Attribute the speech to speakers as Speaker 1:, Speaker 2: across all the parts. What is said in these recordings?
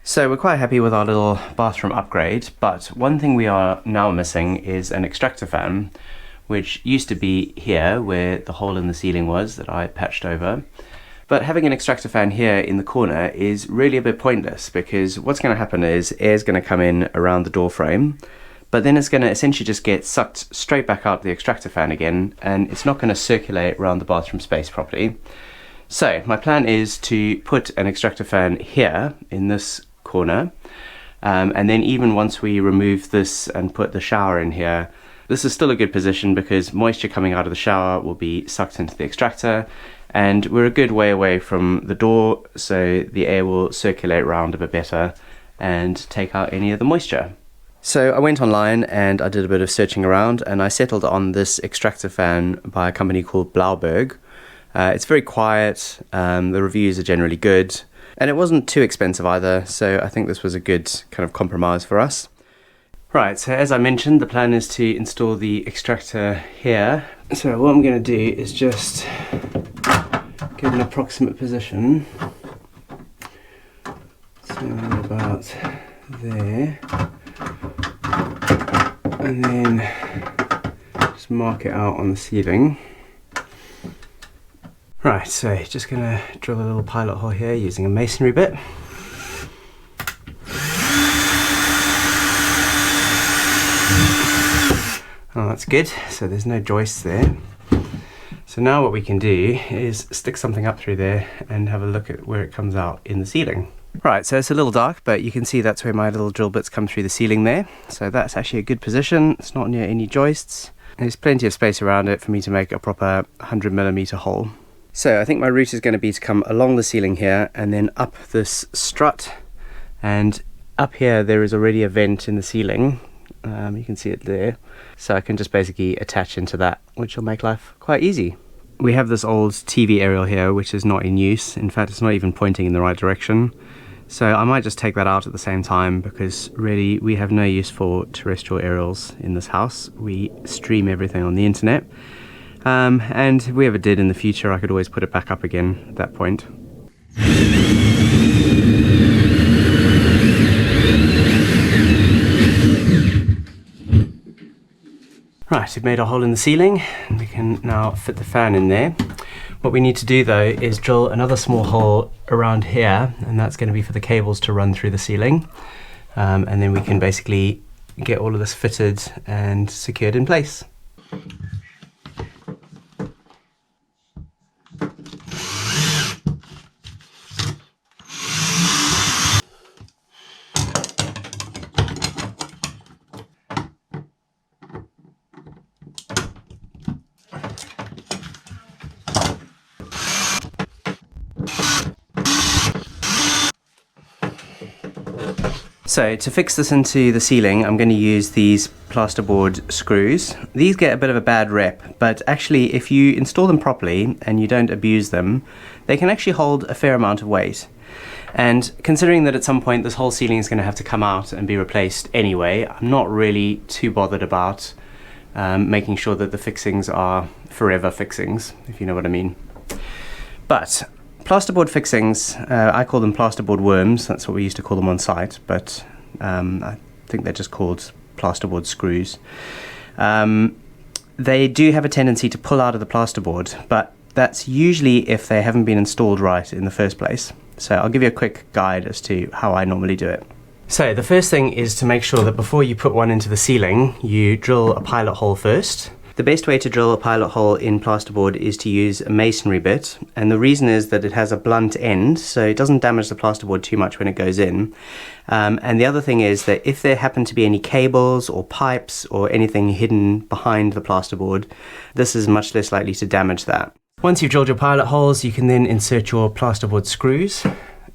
Speaker 1: So we're quite happy with our little bathroom upgrade, but one thing we are now missing is an extractor fan, which used to be here where the hole in the ceiling was that I patched over. But having an extractor fan here in the corner is really a bit pointless, because what's going to happen is air's going to come in around the door frame, but then it's going to essentially just get sucked straight back out the extractor fan again, and it's not going to circulate around the bathroom space properly. So my plan is to put an extractor fan here in this corner, and then even once we remove this and put the shower in here, this is still a good position because moisture coming out of the shower will be sucked into the extractor, and we're a good way away from the door, so the air will circulate around a bit better and take out any of the moisture. So I went online and I did a bit of searching around, and I settled on this extractor fan by a company called Blauberg. It's very quiet, the reviews are generally good, and it wasn't too expensive either, so I think this was a good kind of compromise for us. Right, so as I mentioned, the plan is to install the extractor here. So what I'm going to do is just get an approximate position. So about there. And then just mark it out on the ceiling. Right, so just going to drill a little pilot hole here using a masonry bit. Oh, that's good, so there's no joists there. So now what we can do is stick something up through there and have a look at where it comes out in the ceiling. Right, so it's a little dark, but you can see that's where my little drill bits come through the ceiling there. So that's actually a good position, it's not near any joists. There's plenty of space around it for me to make a proper 100mm hole. So I think my route is going to be to come along the ceiling here and then up this strut, and up here there is already a vent in the ceiling. You can see it there, so I can just basically attach into that, which will make life quite easy. We have this old TV aerial here which is not in use. In fact, it's not even pointing in the right direction, so I might just take that out at the same time, because really we have no use for terrestrial aerials in this house. We stream everything on the internet, and if we ever did in the future, I could always put it back up again at that point. Right, we've made a hole in the ceiling, and we can now fit the fan in there. What we need to do though is drill another small hole around here, and that's going to be for the cables to run through the ceiling. And then we can basically get all of this fitted and secured in place. So to fix this into the ceiling, I'm going to use these plasterboard screws. These get a bit of a bad rep, but actually if you install them properly and you don't abuse them, they can actually hold a fair amount of weight. And considering that at some point this whole ceiling is going to have to come out and be replaced anyway, I'm not really too bothered about making sure that the fixings are forever fixings, if you know what I mean. But plasterboard fixings, I call them plasterboard worms, that's what we used to call them on site, but I think they're just called plasterboard screws. They do have a tendency to pull out of the plasterboard, but that's usually if they haven't been installed right in the first place. So I'll give you a quick guide as to how I normally do it. So the first thing is to make sure that before you put one into the ceiling, you drill a pilot hole first. The best way to drill a pilot hole in plasterboard is to use a masonry bit, and the reason is that it has a blunt end, so it doesn't damage the plasterboard too much when it goes in. And the other thing is that if there happen to be any cables or pipes or anything hidden behind the plasterboard, this is much less likely to damage that. Once you've drilled your pilot holes, you can then insert your plasterboard screws.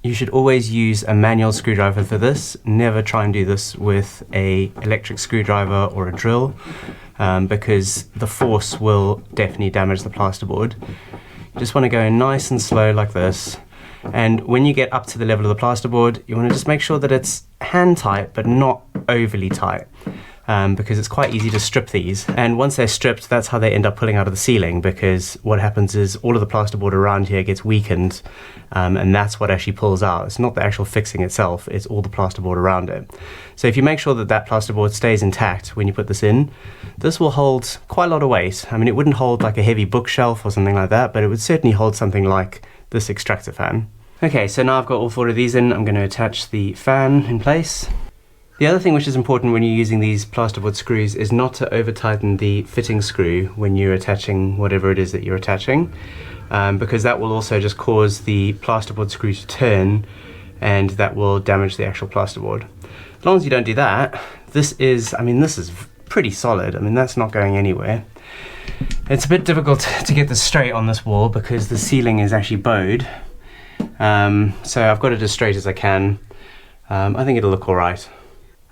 Speaker 1: You should always use a manual screwdriver for this. Never try and do this with an electric screwdriver or a drill, because the force will definitely damage the plasterboard. You just want to go nice and slow like this, and when you get up to the level of the plasterboard, you want to just make sure that it's hand tight but not overly tight. because it's quite easy to strip these. And once they're stripped, that's how they end up pulling out of the ceiling, because what happens is all of the plasterboard around here gets weakened, and that's what actually pulls out. It's not the actual fixing itself, it's all the plasterboard around it. So if you make sure that that plasterboard stays intact when you put this in, this will hold quite a lot of weight. I mean, it wouldn't hold like a heavy bookshelf or something like that, but it would certainly hold something like this extractor fan. Okay, so now I've got all 4 of these in, I'm going to attach the fan in place. The other thing which is important when you're using these plasterboard screws is not to over tighten the fitting screw when you're attaching whatever it is that you're attaching, because that will also just cause the plasterboard screw to turn, and that will damage the actual plasterboard. As long as you don't do that, this is pretty solid. I mean, that's not going anywhere. It's a bit difficult to get this straight on this wall because the ceiling is actually bowed. So I've got it as straight as I can. I think it'll look all right.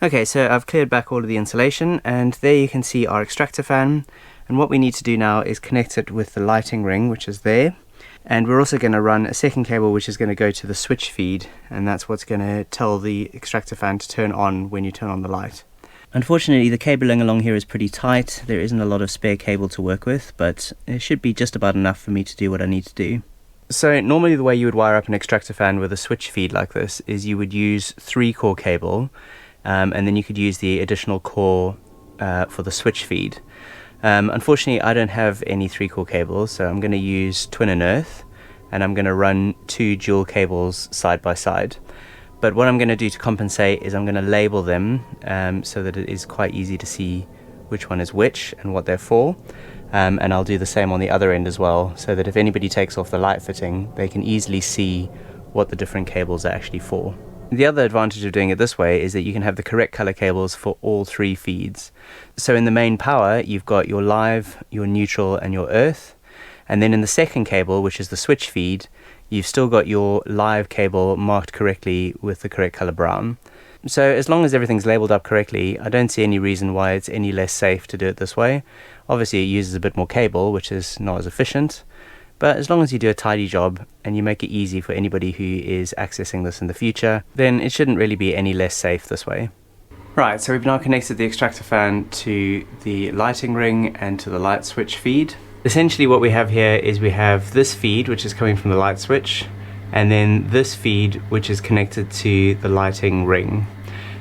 Speaker 1: Okay, so I've cleared back all of the insulation, and there you can see our extractor fan. And what we need to do now is connect it with the lighting ring, which is there. And we're also going to run a second cable which is going to go to the switch feed, and that's what's going to tell the extractor fan to turn on when you turn on the light. Unfortunately, the cabling along here is pretty tight. There isn't a lot of spare cable to work with, but it should be just about enough for me to do what I need to do. So normally the way you would wire up an extractor fan with a switch feed like this is you would use 3-core cable, and then you could use the additional core for the switch feed. Unfortunately, I don't have any 3-core cables, so I'm going to use twin and earth, and I'm going to run 2 dual cables side by side. But what I'm going to do to compensate is I'm going to label them so that it is quite easy to see which one is which and what they're for. And I'll do the same on the other end as well, so that if anybody takes off the light fitting, they can easily see what the different cables are actually for. The other advantage of doing it this way is that you can have the correct color cables for all 3 feeds. So in the main power, you've got your live, your neutral, and your earth. And then in the second cable, which is the switch feed, you've still got your live cable marked correctly with the correct color brown. So as long as everything's labeled up correctly, I don't see any reason why it's any less safe to do it this way. Obviously it uses a bit more cable, which is not as efficient, but as long as you do a tidy job and you make it easy for anybody who is accessing this in the future, then it shouldn't really be any less safe this way. Right, so we've now connected the extractor fan to the lighting ring and to the light switch feed. Essentially what we have here is we have this feed, which is coming from the light switch, and then this feed, which is connected to the lighting ring.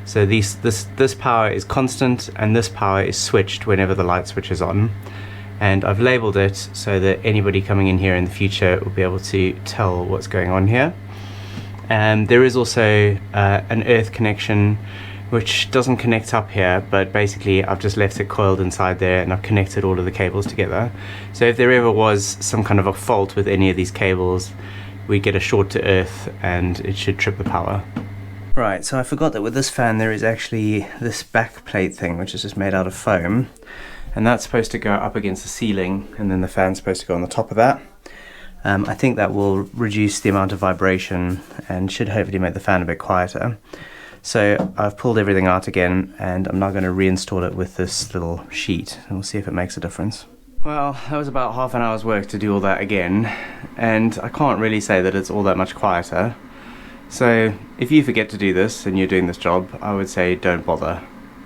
Speaker 1: So this power is constant, and this power is switched whenever the light switch is on. And I've labeled it so that anybody coming in here in the future will be able to tell what's going on here. And there is also an earth connection which doesn't connect up here, but basically I've just left it coiled inside there and I've connected all of the cables together. So if there ever was some kind of a fault with any of these cables, we get a short to earth and it should trip the power. Right, so I forgot that with this fan there is actually this back plate thing which is just made out of foam, and that's supposed to go up against the ceiling, and then the fan's supposed to go on the top of that. I think that will reduce the amount of vibration and should hopefully make the fan a bit quieter. So I've pulled everything out again, and I'm now going to reinstall it with this little sheet, and we'll see if it makes a difference. Well, that was about half an hour's work to do all that again, and I can't really say that it's all that much quieter. So if you forget to do this and you're doing this job, I would say don't bother.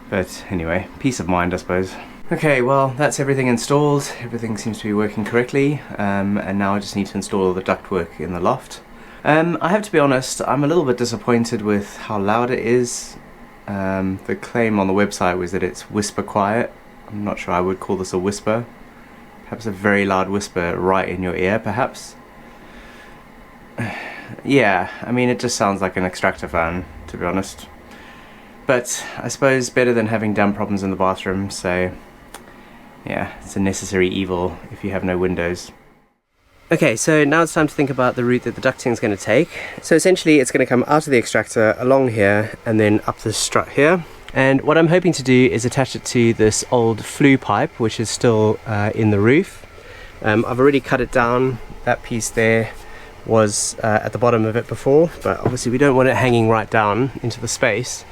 Speaker 1: But anyway, peace of mind, I suppose. Okay, well, that's everything installed. Everything seems to be working correctly, and now I just need to install the ductwork in the loft. I have to be honest, I'm a little bit disappointed with how loud it is. The claim on the website was that it's whisper quiet. I'm not sure I would call this a whisper. Perhaps a very loud whisper right in your ear, perhaps. Yeah, I mean, it just sounds like an extractor fan, to be honest. But I suppose better than having damp problems in the bathroom, so yeah, it's a necessary evil if you have no windows. Okay, so now it's time to think about the route that the ducting is going to take. So essentially it's going to come out of the extractor, along here, and then up the strut here. And what I'm hoping to do is attach it to this old flue pipe, which is still in the roof. I've already cut it down. That piece there was at the bottom of it before, but obviously we don't want it hanging right down into the space.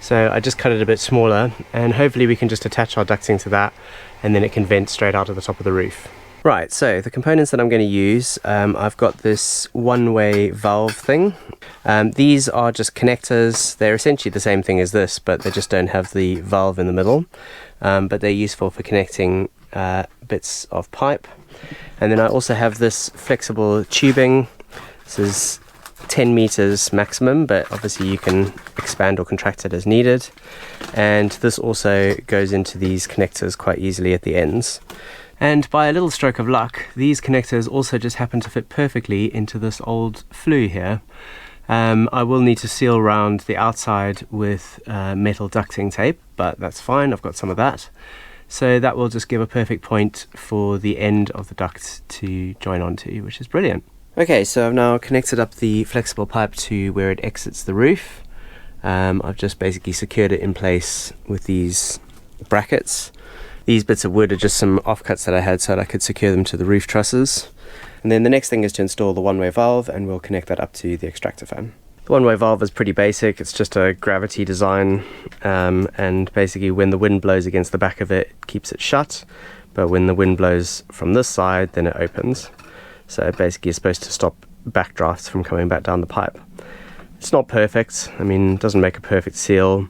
Speaker 1: So I just cut it a bit smaller, and hopefully we can just attach our ducting to that, and then it can vent straight out of the top of the roof. Right, so the components that I'm going to use, I've got this one-way valve thing. These are just connectors. They're essentially the same thing as this, but they just don't have the valve in the middle. But they're useful for connecting bits of pipe. And then I also have this flexible tubing. This is 10 meters maximum, but obviously you can expand or contract it as needed. And this also goes into these connectors quite easily at the ends. And by a little stroke of luck, these connectors also just happen to fit perfectly into this old flue here. I will need to seal around the outside with metal ducting tape, but that's fine, I've got some of that. So that will just give a perfect point for the end of the duct to join onto, which is brilliant. Okay, so I've now connected up the flexible pipe to where it exits the roof. I've just basically secured it in place with these brackets. These bits of wood are just some offcuts that I had so that I could secure them to the roof trusses. And then the next thing is to install the one-way valve, and we'll connect that up to the extractor fan. The one-way valve is pretty basic. It's just a gravity design, and basically when the wind blows against the back of it, it keeps it shut, but when the wind blows from this side, then it opens. So it basically is supposed to stop backdrafts from coming back down the pipe. It's not perfect. I mean, it doesn't make a perfect seal,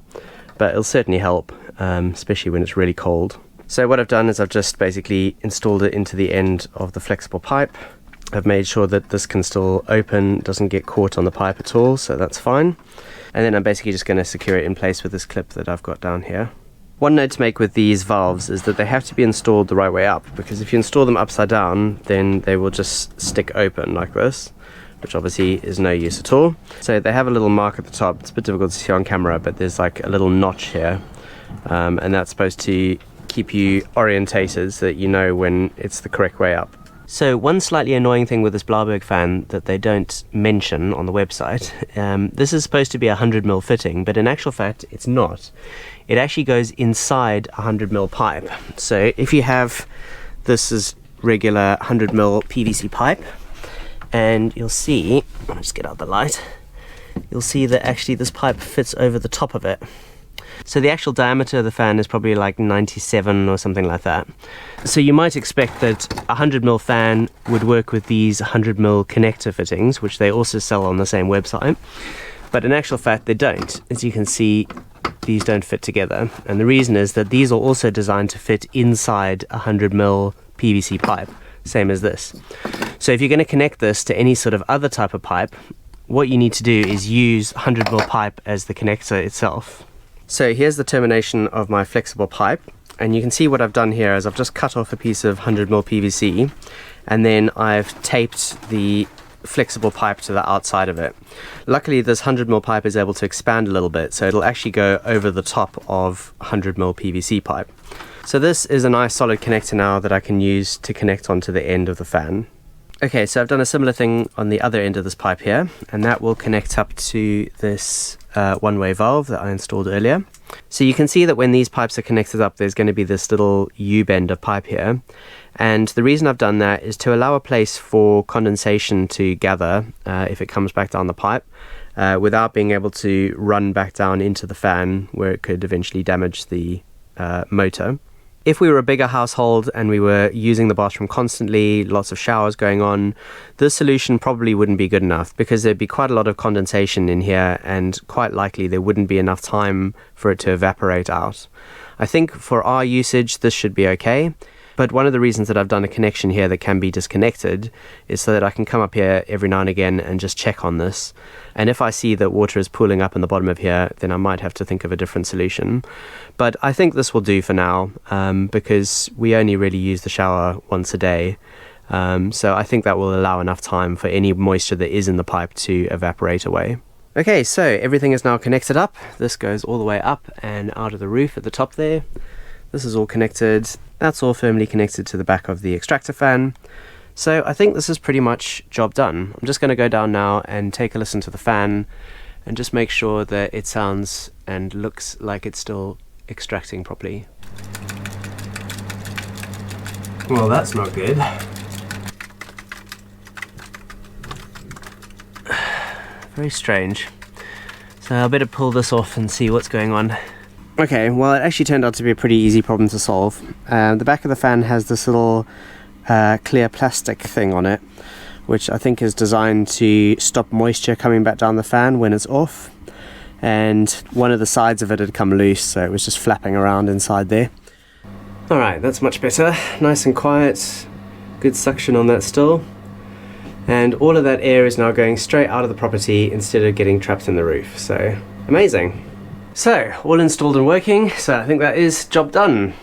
Speaker 1: but it'll certainly help, especially when it's really cold. So what I've done is I've just basically installed it into the end of the flexible pipe. I've made sure that this can still open, doesn't get caught on the pipe at all, so that's fine. And then I'm basically just going to secure it in place with this clip that I've got down here. One note to make with these valves is that they have to be installed the right way up, because if you install them upside down, then they will just stick open like this, which obviously is no use at all. So they have a little mark at the top. It's a bit difficult to see on camera, but there's like a little notch here, and that's supposed to keep you orientated so that you know when it's the correct way up. So one slightly annoying thing with this Blauberg fan that they don't mention on the website, this is supposed to be a 100mm fitting, but in actual fact it's not. It actually goes inside a 100mm pipe. So if you have, this is regular 100mm PVC pipe, and you'll see, I'll just get out the light, you'll see that actually this pipe fits over the top of it. So the actual diameter of the fan is probably like 97 or something like that. So you might expect that a 100mm fan would work with these 100mm connector fittings, which they also sell on the same website. But in actual fact, they don't. As you can see, these don't fit together. And the reason is that these are also designed to fit inside a 100mm PVC pipe, same as this. So if you're going to connect this to any sort of other type of pipe, what you need to do is use 100mm pipe as the connector itself. So here's the termination of my flexible pipe, and you can see what I've done here is I've just cut off a piece of 100mm PVC, and then I've taped the flexible pipe to the outside of it. Luckily this 100mm pipe is able to expand a little bit, so it'll actually go over the top of 100mm PVC pipe. So this is a nice solid connector now that I can use to connect onto the end of the fan. Okay, so I've done a similar thing on the other end of this pipe here, and that will connect up to this one-way valve that I installed earlier. So you can see that when these pipes are connected up, there's going to be this little U-bend of pipe here. And the reason I've done that is to allow a place for condensation to gather if it comes back down the pipe, without being able to run back down into the fan where it could eventually damage the motor. If we were a bigger household and we were using the bathroom constantly, lots of showers going on, this solution probably wouldn't be good enough, because there'd be quite a lot of condensation in here and quite likely there wouldn't be enough time for it to evaporate out. I think for our usage this should be okay, but one of the reasons that I've done a connection here that can be disconnected is so that I can come up here every now and again and just check on this. And if I see that water is pooling up in the bottom of here, then I might have to think of a different solution. But I think this will do for now, because we only really use the shower once a day. So I think that will allow enough time for any moisture that is in the pipe to evaporate away. Okay, so everything is now connected up. This goes all the way up and out of the roof at the top there. This is all connected. That's all firmly connected to the back of the extractor fan. So I think this is pretty much job done. I'm just going to go down now and take a listen to the fan and just make sure that it sounds and looks like it's still extracting properly. Well, that's not good. Very strange. So I better pull this off and see what's going on. Okay, well it actually turned out to be a pretty easy problem to solve. The back of the fan has this little clear plastic thing on it, which I think is designed to stop moisture coming back down the fan when it's off. And one of the sides of it had come loose, so it was just flapping around inside there. Alright, that's much better. Nice and quiet. Good suction on that still. And all of that air is now going straight out of the property instead of getting trapped in the roof. So, amazing. So, all installed and working, so I think that is job done.